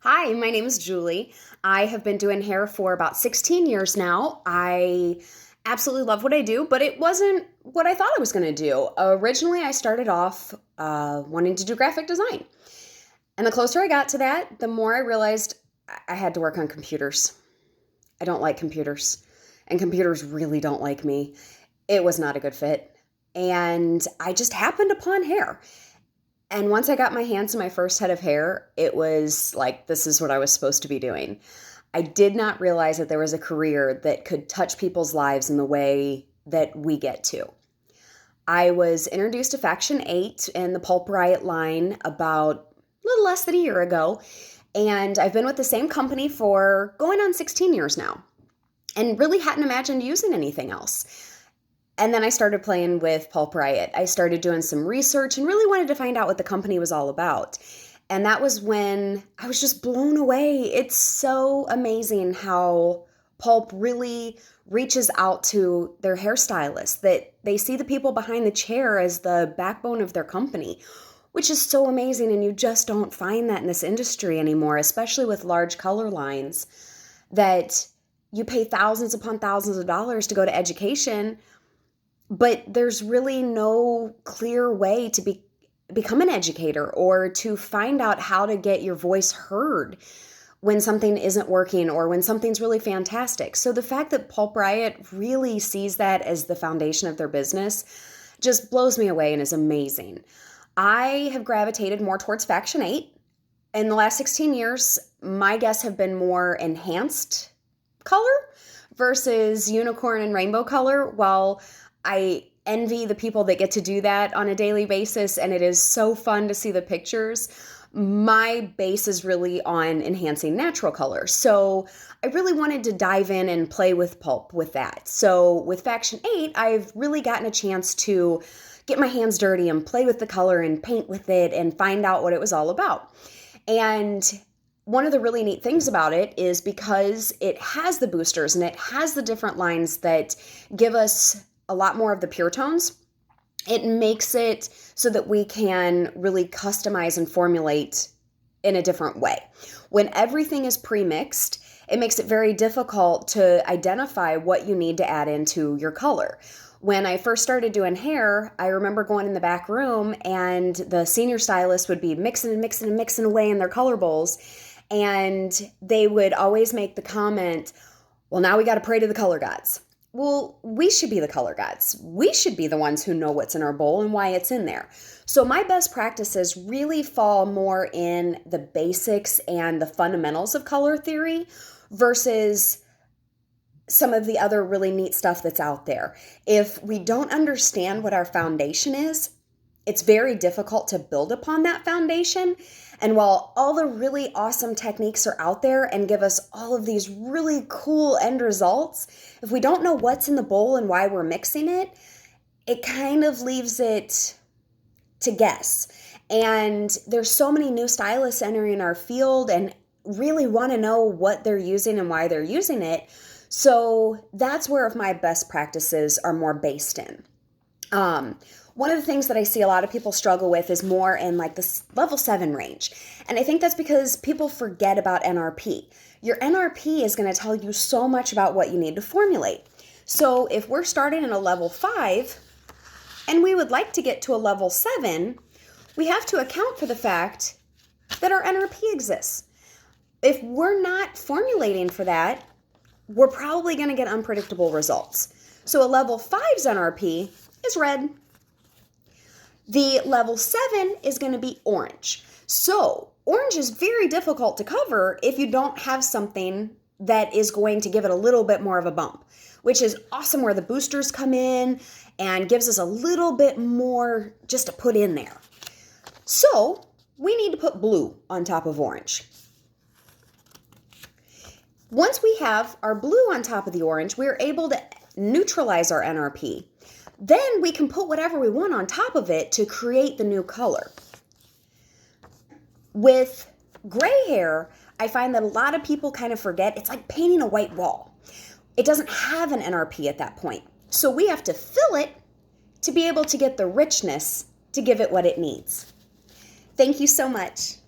Hi, my name is Julie. I have been doing hair for about 16 years now. I absolutely love what I do, but it wasn't what I thought I was going to do. Originally, I started off wanting to do graphic design. And the closer I got to that, the more I realized I had to work on computers. I don't like computers, and computers really don't like me. It was not a good fit. And I just happened upon hair. And once I got my hands on my first head of hair, it was like, this is what I was supposed to be doing. I did not realize that there was a career that could touch people's lives in the way that we get to. I was introduced to Faction 8 and the Pulp Riot line about a little less than a year ago, and I've been with the same company for going on 16 years now, and really hadn't imagined using anything else. And then I started playing with Pulp Riot. I started doing some research and really wanted to find out what the company was all about. And that was when I was just blown away. It's so amazing how Pulp really reaches out to their hairstylists, that they see the people behind the chair as the backbone of their company, which is so amazing. And you just don't find that in this industry anymore, especially with large color lines that you pay thousands upon thousands of dollars to go to education, but there's really no clear way to become an educator or to find out how to get your voice heard when something isn't working or when something's really fantastic. So the fact that Pulp Riot really sees that as the foundation of their business just blows me away and is amazing. I have gravitated more towards Faction 8. In the last 16 years, my guests have been more enhanced color versus unicorn and rainbow color, while I envy the people that get to do that on a daily basis, and it is so fun to see the pictures. My base is really on enhancing natural color. So I really wanted to dive in and play with Pulp with that. So with Faction 8, I've really gotten a chance to get my hands dirty and play with the color and paint with it and find out what it was all about. And one of the really neat things about it is because it has the boosters and it has the different lines that give us a lot more of the pure tones, it makes it so that we can really customize and formulate in a different way. When everything is pre-mixed, it makes it very difficult to identify what you need to add into your color. When I first started doing hair, I remember going in the back room and the senior stylist would be mixing and mixing and mixing away in their color bowls, and they would always make the comment, well, now we got to pray to the color gods. Well, we should be the color gods. We should be the ones who know what's in our bowl and why it's in there. So my best practices really fall more in the basics and the fundamentals of color theory versus some of the other really neat stuff that's out there. If we don't understand what our foundation is, it's very difficult to build upon that foundation. And while all the really awesome techniques are out there and give us all of these really cool end results, if we don't know what's in the bowl and why we're mixing it, it kind of leaves it to guess. And there's so many new stylists entering our field and really want to know what they're using and why they're using it. So that's where my best practices are more based in. One of the things that I see a lot of people struggle with is more in like this level 7 range. And I think that's because people forget about NRP. Your NRP is going to tell you so much about what you need to formulate. So if we're starting in a level 5 and we would like to get to a level 7, we have to account for the fact that our NRP exists. If we're not formulating for that, we're probably going to get unpredictable results. So a level 5's NRP is red. The level 7 is going to be orange. So orange is very difficult to cover if you don't have something that is going to give it a little bit more of a bump, which is awesome where the boosters come in and gives us a little bit more just to put in there. So we need to put blue on top of orange. Once we have our blue on top of the orange, we're able to neutralize our NRP. Then we can put whatever we want on top of it to create the new color. With gray hair, I find that a lot of people kind of forget it's like painting a white wall. It doesn't have an NRP at that point. So we have to fill it to be able to get the richness to give it what it needs. Thank you so much.